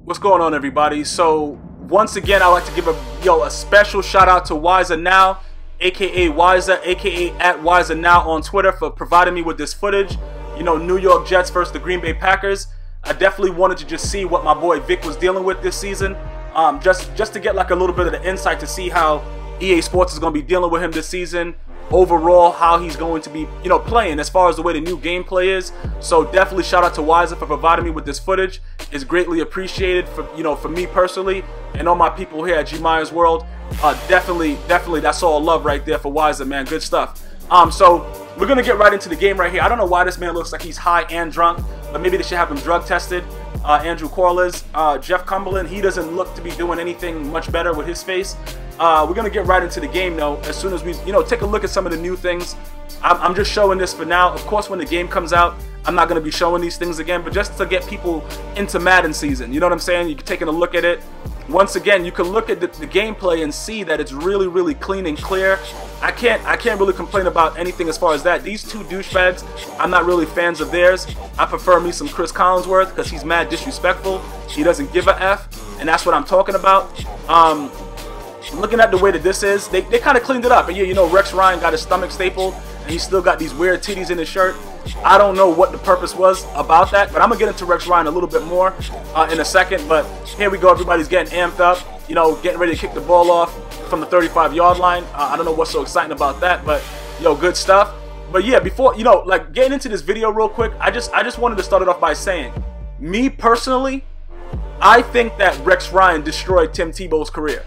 What's going on, everybody? So once again, I'd like to give a special shout out to Wiser Now, aka Wiser, aka at Wiser Now on Twitter, for providing me with this footage. You know, New York Jets versus the Green Bay Packers. I definitely wanted to just see what my boy Vick was dealing with this season, just to get like a little bit of the insight to see how EA Sports is going to be dealing with him this season. Overall, how he's going to be, you know, playing as far as the way the new gameplay is. So definitely shout out to Wiser for providing me with this footage. It's greatly appreciated for me personally and all my people here at GmiasWorld. Definitely that's all love right there for Wiser, man. Good stuff. So we're gonna get right into the game right here. I don't know why this man looks like he's high and drunk, but maybe they should have him drug tested. Andrew Corliss, Jeff Cumberland, he doesn't look to be doing anything much better with his face. We're gonna get right into the game though, as soon as we, take a look at some of the new things. I'm just showing this for now. Of course, when the game comes out, I'm not gonna be showing these things again, but just to get people into Madden season, you know what I'm saying? You're taking a look at it. Once again, you can look at the gameplay and see that it's really clean and clear. I can't really complain about anything as far as that. These two douchebags, I'm not really fans of theirs. I prefer me some Chris Collinsworth because he's mad disrespectful. He doesn't give a F, and that's what I'm talking about. Looking at the way that this is, they kind of cleaned it up. And yeah, you know, Rex Ryan got his stomach stapled, and he's still got these weird titties in his shirt. I don't know what the purpose was about that, but I'm gonna get into Rex Ryan a little bit more in a second. But here we go, everybody's getting amped up, getting ready to kick the ball off from the 35-yard line. I don't know what's so exciting about that, but good stuff. But yeah, before like getting into this video real quick, I just wanted to start it off by saying, me personally, I think that Rex Ryan destroyed Tim Tebow's career.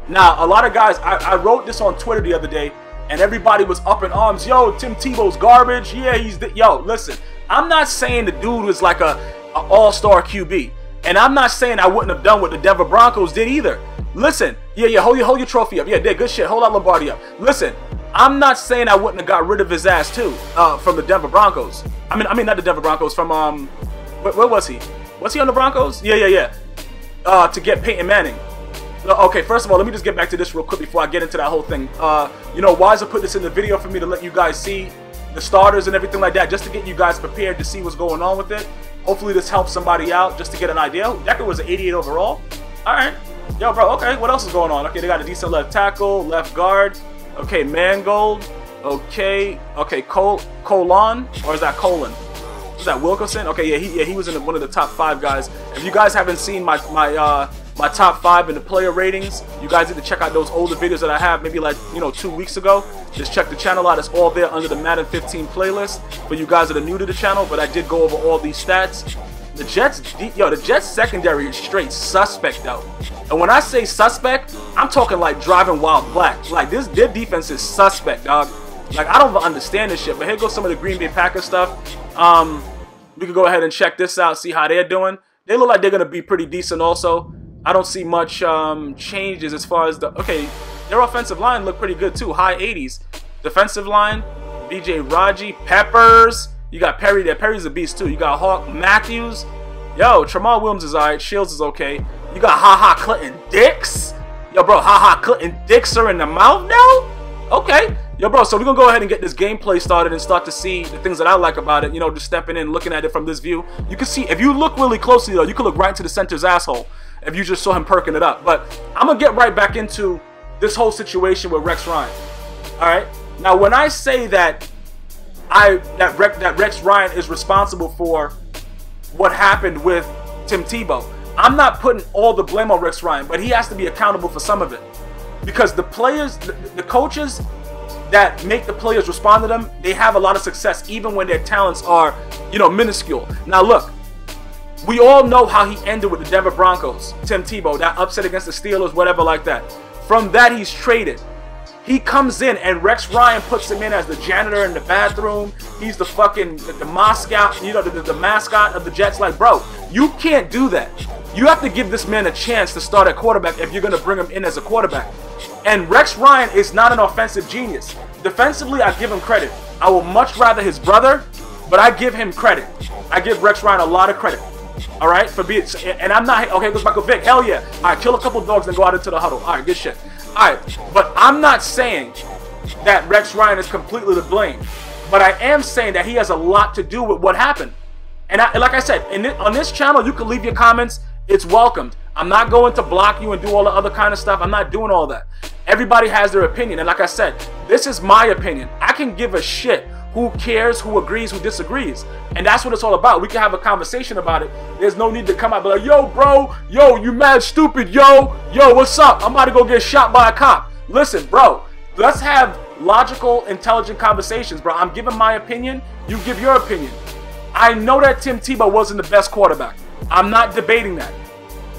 Now, a lot of guys, I wrote this on Twitter the other day, and everybody was up in arms. Yo, Tim Tebow's garbage. Yeah, yo, listen, I'm not saying the dude was like a all-star QB. And I'm not saying I wouldn't have done what the Denver Broncos did either. Listen, yeah, hold your trophy up. Yeah, good shit. Hold that Lombardi up. Listen, I'm not saying I wouldn't have got rid of his ass too from the Denver Broncos. I mean not the Denver Broncos, from where was he? Was he on the Broncos? Yeah. To get Peyton Manning. Okay, first of all, let me just get back to this real quick before I get into that whole thing. Wiser put this in the video for me to let you guys see the starters and everything like that, just to get you guys prepared to see what's going on with it. Hopefully this helps somebody out, just to get an idea. Decker was an 88 overall. Alright. Yo, bro, okay, what else is going on? Okay, they got a decent left tackle, left guard. Okay, Mangold. Okay, Colon, or is that Colon? Is that Wilkerson? Okay, yeah, he was in one of the top 5 guys. If you guys haven't seen my top 5 in the player ratings, you guys need to check out those older videos that I have, maybe like 2 weeks ago. Just check the channel out. It's all there under the Madden 15 playlist for you guys that are new to the channel. But I did go over all these stats. The Jets secondary is straight suspect though. And when I say suspect, I'm talking like driving while black. Like their defense is suspect, dog. Like I don't even understand this shit. But here goes some of the Green Bay Packers stuff. We can go ahead and check this out, see how they're doing. They look like they're gonna be pretty decent also. I don't see much changes as far as their offensive line look pretty good too, high 80s. Defensive line, BJ Raji, Peppers. You got Perry there. Perry's a beast too. You got Hawk Matthews. Yo, Tramar Williams is alright. Shields is okay. You got Ha Clinton Dix. Yo, bro, Ha Clinton Dix are in the mouth now? Okay. Yo, bro, so we're going to go ahead and get this gameplay started and start to see the things that I like about it. Just stepping in, looking at it from this view. You can see, if you look really closely, though, you can look right into the center's asshole if you just saw him perking it up. But I'm going to get right back into this whole situation with Rex Ryan. All right? Now, when I say that Rex Ryan is responsible for what happened with Tim Tebow, I'm not putting all the blame on Rex Ryan, but he has to be accountable for some of it. Because the players, the coaches that make the players respond to them, they have a lot of success even when their talents are, minuscule. Now look, we all know how he ended with the Denver Broncos, Tim Tebow, that upset against the Steelers, whatever like that. From that, he's traded. He comes in and Rex Ryan puts him in as the janitor in the bathroom. He's the fucking the mascot, the mascot of the Jets. Like, bro, you can't do that. You have to give this man a chance to start at quarterback if you're going to bring him in as a quarterback. And Rex Ryan is not an offensive genius. Defensively, I give him credit. I would much rather his brother, but I give him credit. I give Rex Ryan a lot of credit. All right, for being, and I'm not, okay, goes Michael Vick, hell yeah. All right, kill a couple dogs and go out into the huddle. All right, good shit. All right, but I'm not saying that Rex Ryan is completely to blame, but I am saying that he has a lot to do with what happened. And like I said, on this channel, you can leave your comments it's welcomed. I'm not going to block you and do all the other kind of stuff. I'm not doing all that. Everybody has their opinion, and like I said, this is my opinion. I can give a shit who cares, who agrees, who disagrees, and that's what it's all about. We can have a conversation about it. There's no need to come out and be like, yo, bro, yo, you mad stupid, yo, what's up? I'm about to go get shot by a cop. Listen, bro, let's have logical, intelligent conversations, bro. I'm giving my opinion, you give your opinion. I know that Tim Tebow wasn't the best quarterback. I'm not debating that.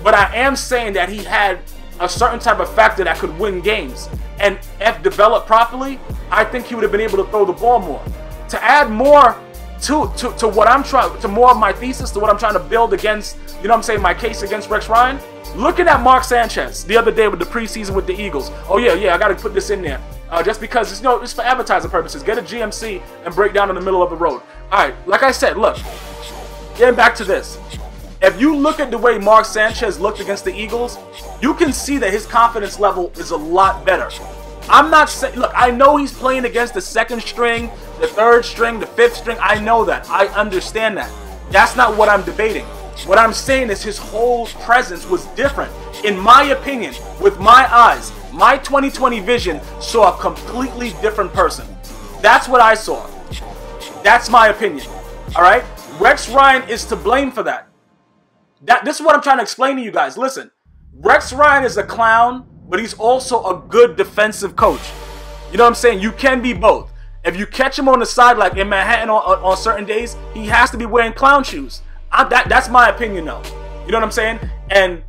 But I am saying that he had a certain type of factor that could win games. And if developed properly, I think he would have been able to throw the ball more. To add more to what I'm trying, to more of my thesis, to what I'm trying to build against, you know what I'm saying, my case against Rex Ryan, looking at Mark Sanchez the other day with the preseason with the Eagles. Oh yeah, I got to put this in there. Just because it's, you know, it's for advertising purposes. Get a GMC and break down in the middle of the road. All right, like I said, look, getting back to this. If you look at the way Mark Sanchez looked against the Eagles, you can see that his confidence level is a lot better. I'm not saying, look, I know he's playing against the second string, the third string, the fifth string. I know that. I understand that. That's not what I'm debating. What I'm saying is his whole presence was different. In my opinion, with my eyes, my 2020 vision saw a completely different person. That's what I saw. That's my opinion. All right? Rex Ryan is to blame for that. This is what I'm trying to explain to you guys. Listen, Rex Ryan is a clown, but he's also a good defensive coach. You know what I'm saying? You can be both. If you catch him on the side, like in Manhattan on certain days, he has to be wearing clown shoes. That's my opinion, though. You know what I'm saying? And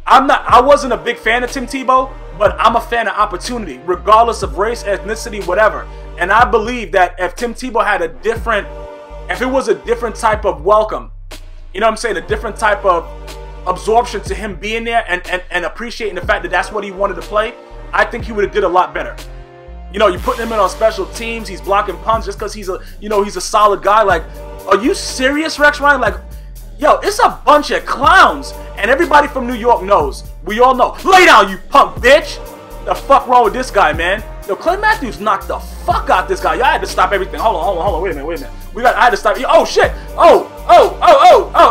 I wasn't a big fan of Tim Tebow, but I'm a fan of opportunity, regardless of race, ethnicity, whatever. And I believe that if Tim Tebow had if it was a different type of welcome, you know what I'm saying, a different type of absorption to him being there and appreciating the fact that that's what he wanted to play, I think he would have did a lot better. You know, you putting him in on special teams, he's blocking punts just because he's a solid guy. Like, are you serious, Rex Ryan? Like, yo, it's a bunch of clowns, and everybody from New York knows. We all know. Lay down, you punk bitch. The fuck wrong with this guy, man? Yo, Clay Matthews knocked the fuck out this guy. Y'all had to stop everything. Hold on. Wait a minute. I had to stop. Oh shit. Oh.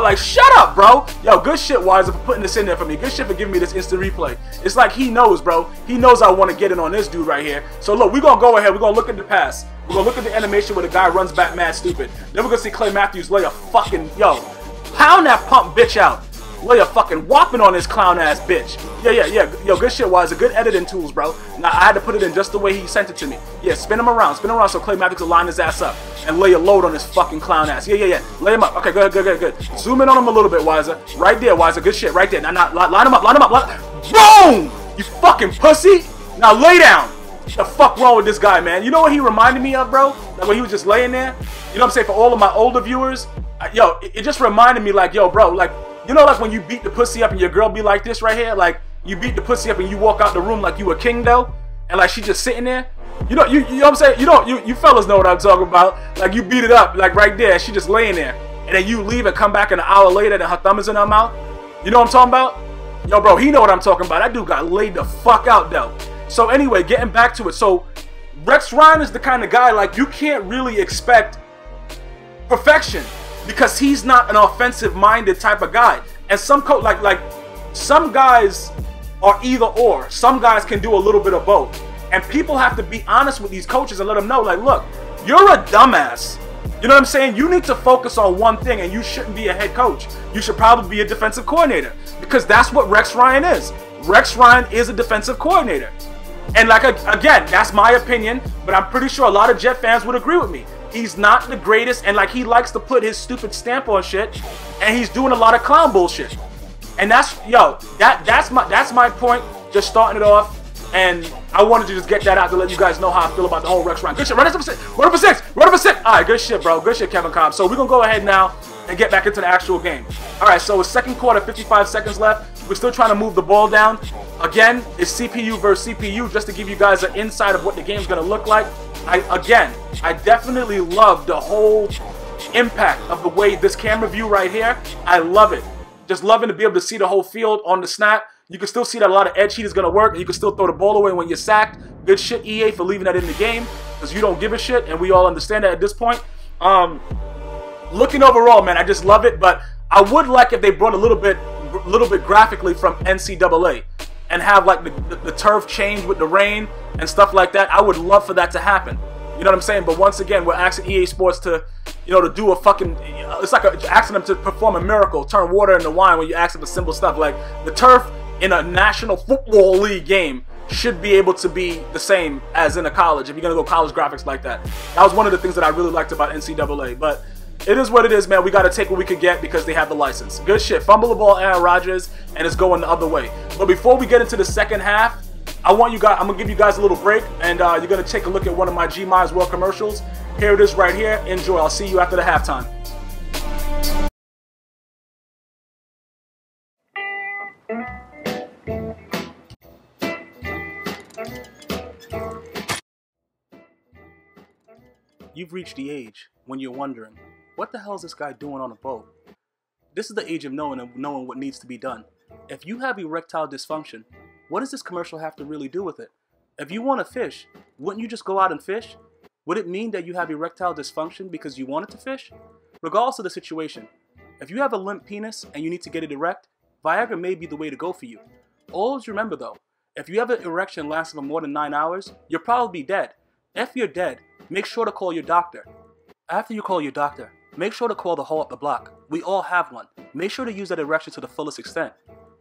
Like, shut up, bro. Yo, good shit, Wiser, for putting this in there for me. Good shit for giving me this instant replay. It's like he knows, bro. He knows I want to get in on this dude right here. So look, we're gonna go ahead. We're gonna look at the pass. We're gonna look at the animation where the guy runs back mad stupid. Then we're gonna see Clay Matthews lay a fucking, yo, pound that pump bitch out. Lay a fucking whopping on this clown ass bitch. Yeah. Yo, good shit, Wiser. Good editing tools, bro. Now I had to put it in just the way he sent it to me. Yeah, spin him around so Clay Matthews will line his ass up and lay a load on his fucking clown ass. Yeah. Lay him up. Okay, good. Zoom in on him a little bit, Wiser. Right there, Wiser. Good shit, right there. Now, line him up. Boom! You fucking pussy. Now lay down. The fuck wrong with this guy, man? You know what he reminded me of, bro? Like when he was just laying there. You know what I'm saying? For all of my older viewers, yo, it just reminded me, like, yo, bro, like, you know, like when you beat the pussy up and your girl be like this right here, like you beat the pussy up and you walk out the room like you a king though, and like she just sitting there. You know what I'm saying? You fellas know what I'm talking about. Like you beat it up like right there, she just laying there, and then you leave and come back an hour later and her thumb is in her mouth. You know what I'm talking about? Yo, bro, he know what I'm talking about. That dude got laid the fuck out though. So anyway, getting back to it. So Rex Ryan is the kind of guy, like, you can't really expect perfection, because he's not an offensive-minded type of guy. And some like some guys are either or. Some guys can do a little bit of both. And people have to be honest with these coaches and let them know, like, look, you're a dumbass. You know what I'm saying? You need to focus on one thing, and you shouldn't be a head coach. You should probably be a defensive coordinator, because that's what Rex Ryan is. Rex Ryan is a defensive coordinator. And like, again, that's my opinion, but I'm pretty sure a lot of Jet fans would agree with me. He's not the greatest, and like, he likes to put his stupid stamp on shit, and he's doing a lot of clown bullshit. And that's, yo, that's my point, just starting it off. And I wanted to just get that out to let you guys know how I feel about the whole Rex Ryan. Good shit, run it for six. Alright, good shit, bro. Good shit, Kevin Cobb. So we're gonna go ahead now and get back into the actual game. Alright, so it's second quarter, 55 seconds left. We're still trying to move the ball down. Again, it's CPU versus CPU, just to give you guys an insight of what the game's gonna look like. I definitely love the whole impact of the way this camera view right here. I love it. Just loving to be able to see the whole field on the snap. You can still see that a lot of edge heat is going to work, and you can still throw the ball away when you're sacked. Good shit, EA, for leaving that in the game, because you don't give a shit, and we all understand that at this point. Looking overall, man, I just love it, but I would like if they brought a little bit little bit graphically from NCAA and have like the turf change with the rain and stuff like that. I would love for that to happen. You know what I'm saying? But once again, we're asking EA Sports to, you know, to do a fucking, it's like asking them to perform a miracle, turn water into wine when you ask them for simple stuff. Like, the turf in a National Football League game should be able to be the same as in a college, if you're going to go college graphics like that. That was one of the things that I really liked about NCAA. But it is what it is, man. We got to take what we could get because they have the license. Good shit. Fumble the ball, Aaron Rodgers, and it's going the other way. But before we get into the second half, I'm going to give you guys a little break, and you're going to take a look at one of my GmiasWorld commercials. Here it is right here. Enjoy. I'll see you after the halftime. You've reached the age when you're wondering, what the hell is this guy doing on a boat? This is the age of knowing what needs to be done. If you have erectile dysfunction, what does this commercial have to really do with it? If you want to fish, wouldn't you just go out and fish? Would it mean that you have erectile dysfunction because you wanted to fish? Regardless of the situation, if you have a limp penis and you need to get it erect, Viagra may be the way to go for you. Always remember though, if you have an erection lasting for more than 9 hours, you'll probably be dead. If you're dead, make sure to call your doctor. After you call your doctor, make sure to call the hole up the block. We all have one. Make sure to use that erection to the fullest extent.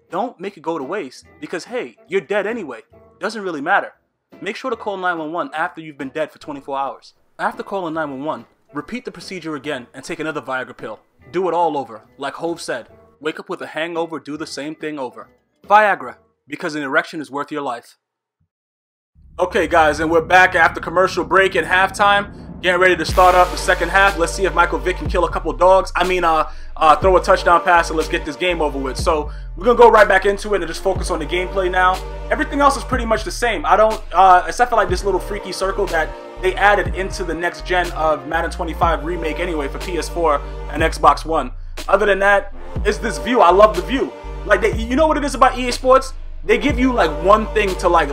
Don't make it go to waste because, hey, you're dead anyway. Doesn't really matter. Make sure to call 911 after you've been dead for 24 hours. After calling 911, repeat the procedure again and take another Viagra pill. Do it all over. Like Hove said, wake up with a hangover, do the same thing over. Viagra, because an erection is worth your life. Okay guys, and we're back after commercial break and halftime. Getting ready to start up the second half. Let's see if Michael Vick can kill a couple dogs. Throw a touchdown pass and let's get this game over with. So we're gonna go right back into it and just focus on the gameplay now. Everything else is pretty much the same. I don't, except for like this little freaky circle that they added into the next gen of Madden 25 remake anyway for PS4 and Xbox One. Other than that, it's this view. I love the view. Like, you know what it is about EA Sports? They give you like one thing to like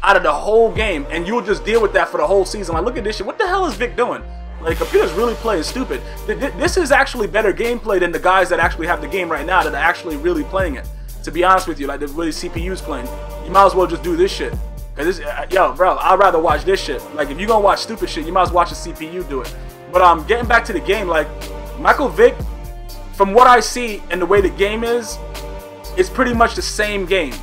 out of the whole game, and you'll just deal with that for the whole season. Like, look at this shit. What the hell is Vick doing? Like, the computer's really playing stupid. This is actually better gameplay than the guys that actually have the game right now that are actually really playing it. To be honest with you, like the really CPU's playing. You might as well just do this shit. Cause this, yo, bro, I'd rather watch this shit. Like, if you're gonna watch stupid shit, you might as well watch the CPU do it. But getting back to the game, like Michael Vick, from what I see and the way the game is, it's pretty much the same game.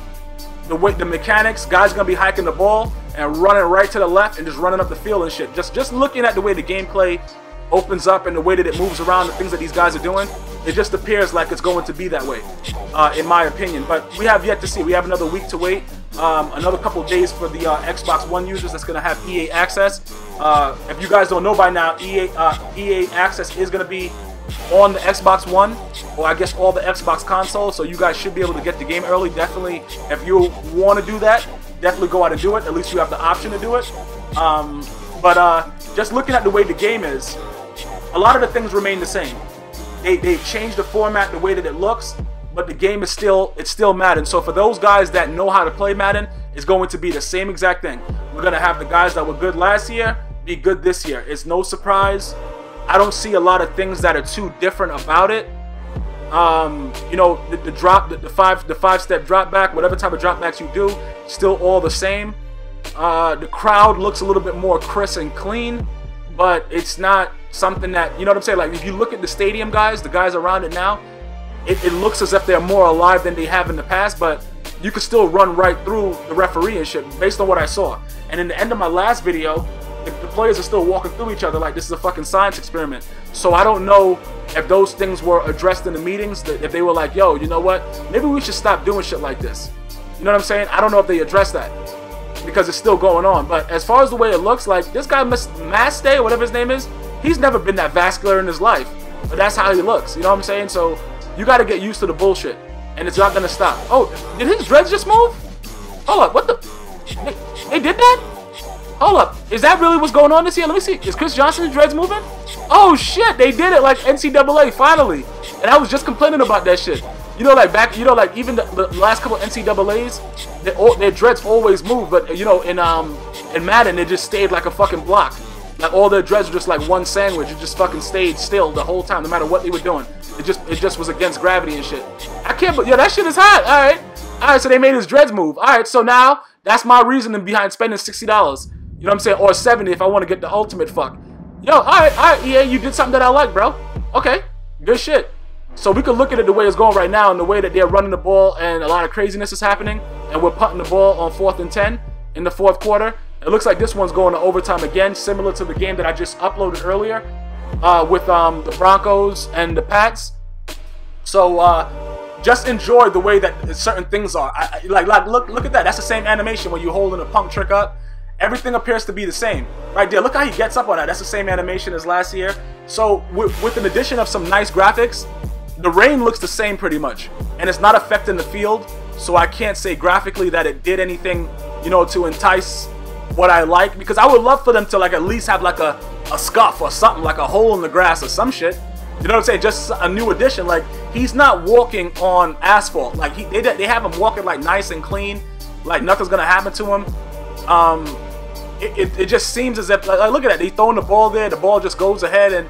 The way the mechanics, guys gonna be hiking the ball and running right to the left and just running up the field and shit. Just looking at the way the gameplay opens up and the way that it moves around, the things that these guys are doing, it just appears like it's going to be that way, in my opinion. But we have yet to see. We have another week to wait. Another couple of days for the Xbox One users that's gonna have EA access. If you guys don't know by now, EA access is gonna be on the Xbox One, or I guess all the Xbox consoles, so you guys should be able to get the game early. Definitely, if you want to do that, definitely go out and do it. At least you have the option to do it. Just looking at the way the game is, a lot of the things remain the same. They've changed the format, the way that it looks, but the game is still Madden. So for those guys that know how to play Madden, it's going to be the same exact thing. We're gonna have the guys that were good last year be good this year. It's no surprise. I don't see a lot of things that are too different about it. You know, the five-step drop back, whatever type of drop backs you do, still all the same. The crowd looks a little bit more crisp and clean, but it's not something that, you know what I'm saying? Like, if you look at the stadium guys, the guys around it now, it looks as if they're more alive than they have in the past, but you could still run right through the referee and shit based on what I saw. And in the end of my last video, the players are still walking through each other like this is a fucking science experiment. So I don't know if those things were addressed in the meetings, if they were like, yo, you know what, maybe we should stop doing shit like this. You know what I'm saying? I don't know if they addressed that because it's still going on. But as far as the way it looks, like this guy Mastay, or whatever his name is, he's never been that vascular in his life, but that's how he looks. You know what I'm saying? So you got to get used to the bullshit, and it's not gonna stop. Oh, did his dreads just move? Hold up, what the? They did that? Hold up, is that really what's going on this year? Let me see. Is Chris Johnson's dreads moving? Oh shit, they did it like NCAA finally. And I was just complaining about that shit. You know, like back, you know, like even the last couple of NCAAs, their dreads always move, but you know, in Madden, they just stayed like a fucking block. Like all their dreads were just like one sandwich. It just fucking stayed still the whole time, no matter what they were doing. It just was against gravity and shit. I can't, but yeah, that shit is hot. All right. So they made his dreads move. All right. So now that's my reasoning behind spending $60. You know what I'm saying? Or 70 if I want to get the ultimate fuck. Yo, all right, EA, you did something that I like, bro. Okay, good shit. So we could look at it the way it's going right now and the way that they're running the ball and a lot of craziness is happening. And we're punting the ball on 4th and 10 in the 4th quarter. It looks like this one's going to overtime again, similar to the game that I just uploaded earlier with the Broncos and the Pats. So just enjoy the way that certain things are. Like look at that. That's the same animation when you're holding a pump trick up. Everything appears to be the same. Right there, look how he gets up on that. That's the same animation as last year. So with an addition of some nice graphics, the rain looks the same pretty much. And it's not affecting the field. So I can't say graphically that it did anything, you know, to entice what I like. Because I would love for them to like at least have like a scuff or something, like a hole in the grass or some shit. You know what I'm saying? Just a new addition. Like, he's not walking on asphalt. Like, they have him walking like nice and clean. Like nothing's going to happen to him. It just seems as if, like, look at that, he's throwing the ball there, the ball just goes ahead, and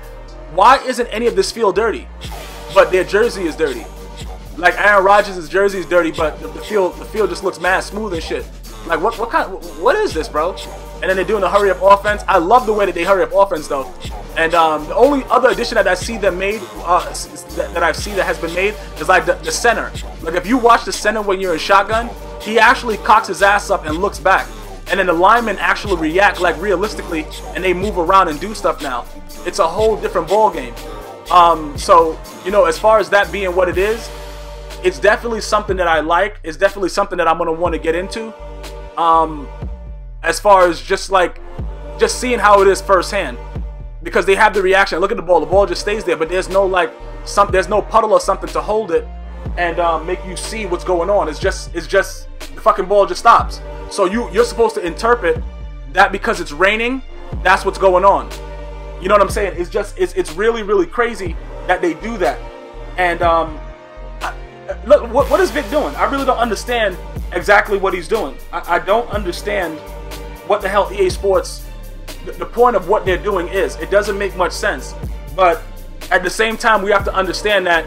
why isn't any of this field dirty? But their jersey is dirty. Like Aaron Rodgers' jersey is dirty, but the field just looks mad smooth and shit. Like what is this, bro? And then they're doing the hurry up offense. I love the way that they hurry up offense though. And the only other addition that I see them made, that I've seen that has been made, is like the center. Like if you watch the center when you're in shotgun, he actually cocks his ass up and looks back. And then the linemen actually react like realistically, and they move around and do stuff now. It's a whole different ball game. So you know, as far as that being what it is, it's definitely something that I like. It's definitely something that I'm gonna want to get into. As far as just seeing how it is firsthand, because they have the reaction. Look at the ball just stays there, but there's no there's no puddle or something to hold it and make you see what's going on. It's just the fucking ball just stops. So you're supposed to interpret that because it's raining, that's what's going on. You know what I'm saying? It's really, really crazy that they do that. And look, what is Vick doing? I really don't understand exactly what he's doing. I don't understand what the hell EA Sports, the point of what they're doing is. It doesn't make much sense. But at the same time, we have to understand that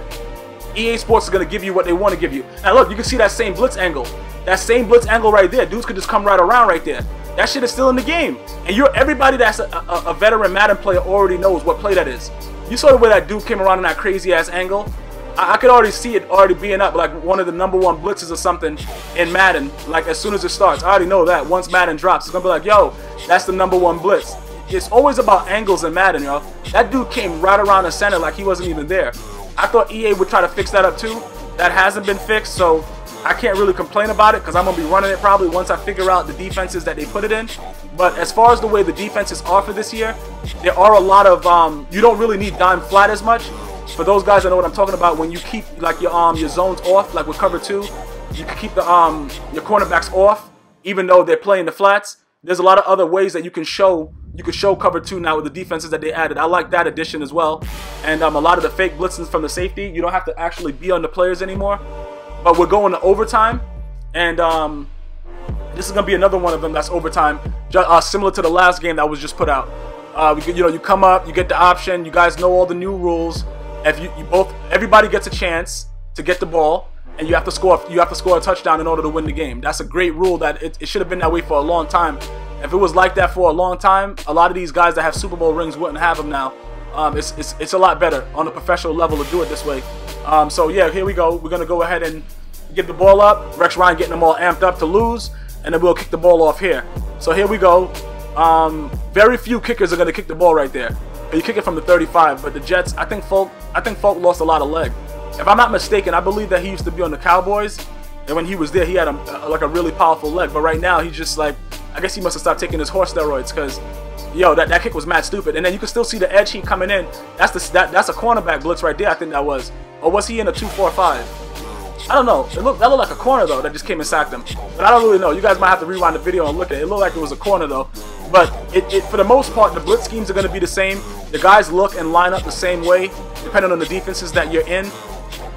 EA Sports is going to give you what they want to give you. Now look, you can see that same blitz angle. That same blitz angle right there. Dudes could just come right around right there. That shit is still in the game. And everybody that's a veteran Madden player already knows what play that is. You saw the way that dude came around in that crazy ass angle. I could already see it already being up like one of the #1 blitzes or something in Madden. Like as soon as it starts, I already know that once Madden drops, it's gonna be like, yo, that's the #1 blitz. It's always about angles in Madden, yo. That dude came right around the center like he wasn't even there. I thought EA would try to fix that up too. That hasn't been fixed, so I can't really complain about it because I'm gonna be running it probably once I figure out the defenses that they put it in. But as far as the way the defenses are for this year, there are a lot of you don't really need dime flat as much. For those guys that know what I'm talking about, when you keep like your zones off, like with cover 2, you can keep the your cornerbacks off, even though they're playing the flats. There's a lot of other ways that you can show cover 2 now with the defenses that they added. I like that addition as well. And a lot of the fake blitzes from the safety, you don't have to actually be on the players anymore. But we're going to overtime, and this is gonna be another one of them that's overtime, similar to the last game that was just put out. You come up, you get the option. You guys know all the new rules. If everybody gets a chance to get the ball, and you have to score a touchdown in order to win the game. That's a great rule. That it should have been that way for a long time. If it was like that for a long time, a lot of these guys that have Super Bowl rings wouldn't have them now. It's a lot better on a professional level to do it this way. So yeah, here we go. We're gonna go ahead and get the ball up. Rex Ryan getting them all amped up to lose, and then we'll kick the ball off here. So here we go. Very few kickers are gonna kick the ball right there. You kick it from the 35, but the Jets, I think Folk lost a lot of leg. If I'm not mistaken, I believe that he used to be on the Cowboys, and when he was there, he had like a really powerful leg. But right now, he's just like, I guess he must have stopped taking his horse steroids, because yo, that kick was mad stupid. And then you can still see the edge heat coming in. That's a cornerback blitz right there. I think that was, or was he in a 2-4-5? I don't know. That looked like a corner though that just came and sacked him. But I don't really know. You guys might have to rewind the video and look at it. It looked like it was a corner though. But for the most part, the blitz schemes are going to be the same. The guys look and line up the same way, depending on the defenses that you're in.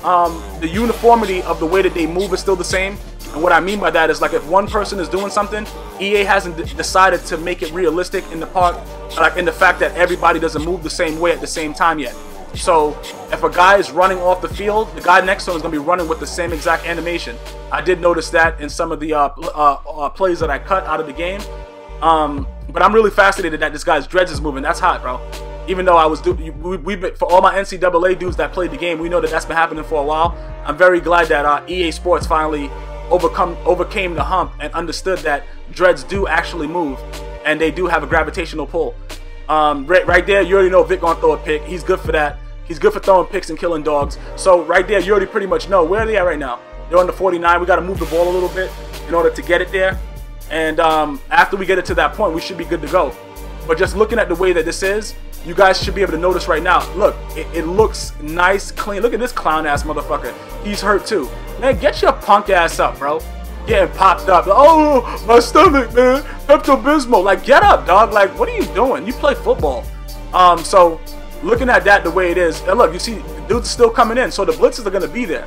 The uniformity of the way that they move is still the same. And what I mean by that is, like, if one person is doing something, EA hasn't decided to make it realistic in the fact that everybody doesn't move the same way at the same time yet. So if a guy is running off the field, the guy next to him is going to be running with the same exact animation. I did notice that in some of the plays that I cut out of the game. But I'm really fascinated that this guy's dreads is moving. That's hot, bro. Even though we've been, for all my NCAA dudes that played the game, we know that that's been happening for a while. I'm very glad that EA Sports finally overcame the hump and understood that dreads do actually move, and they do have a gravitational pull. Right there, you already know Vick gonna throw a pick. He's good for that. He's good for throwing picks and killing dogs. So right there, you already pretty much know. Where are they at right now? They're on the 49. We got to move the ball a little bit in order to get it there. And after we get it to that point, we should be good to go. But just looking at the way that this is, you guys should be able to notice right now. Look, it looks nice, clean. Look at this clown-ass motherfucker. He's hurt too. Man, get your punk ass up, bro. Getting popped up. Oh, my stomach, man. Pepto-Bismol. Like, get up, dog. Like, what are you doing? You play football. So looking at that the way it is, and look, you see, the dude's still coming in, so the blitzes are going to be there.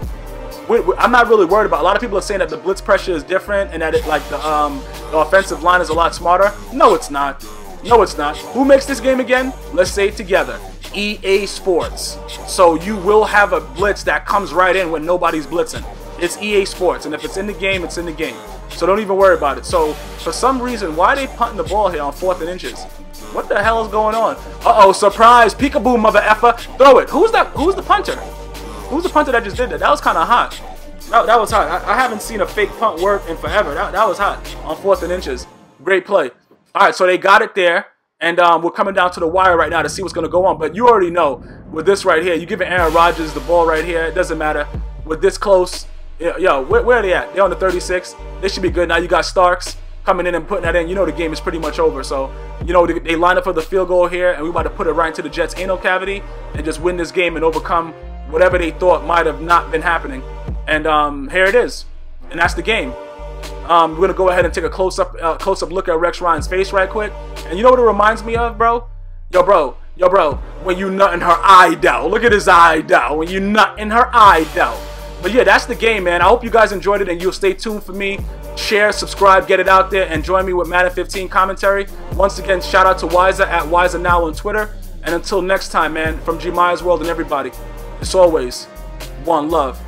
I'm not really worried about. A lot of people are saying that the blitz pressure is different and that the offensive line is a lot smarter. No, it's not. No, it's not. Who makes this game again? Let's say it together. EA Sports. So you will have a blitz that comes right in when nobody's blitzing. It's EA Sports, and if it's in the game, it's in the game. So don't even worry about it. So for some reason, why are they punting the ball here on 4th and inches? What the hell is going on? Uh-oh, surprise, peekaboo, mother effer. Throw it. Who's that? Who's the punter? Who's the punter that just did that? That was kind of hot. That was hot. I haven't seen a fake punt work in forever. That was hot on 4th and inches. Great play. All right, so they got it there, and we're coming down to the wire right now to see what's going to go on. But you already know, with this right here, you giving Aaron Rodgers the ball right here. It doesn't matter. With this close, yo, where are they at? They're on the 36. They should be good. Now you got Starks coming in and putting that in. You know the game is pretty much over. So, you know, they line up for the field goal here, and we're about to put it right into the Jets' anal cavity and just win this game and overcome whatever they thought might have not been happening. And here it is. And that's the game. We're going to go ahead and take a close-up look at Rex Ryan's face right quick. And you know what it reminds me of, bro? Yo, bro, when you nut in her eye down. Look at his eye down. When you nut in her eye down. But yeah, that's the game, man. I hope you guys enjoyed it, and you'll stay tuned for me. Share, subscribe, get it out there, and join me with Madden 15 commentary. Once again, shout out to Wiser at WiserNow on Twitter. And until next time, man, from GmiasWorld and everybody, it's always one love.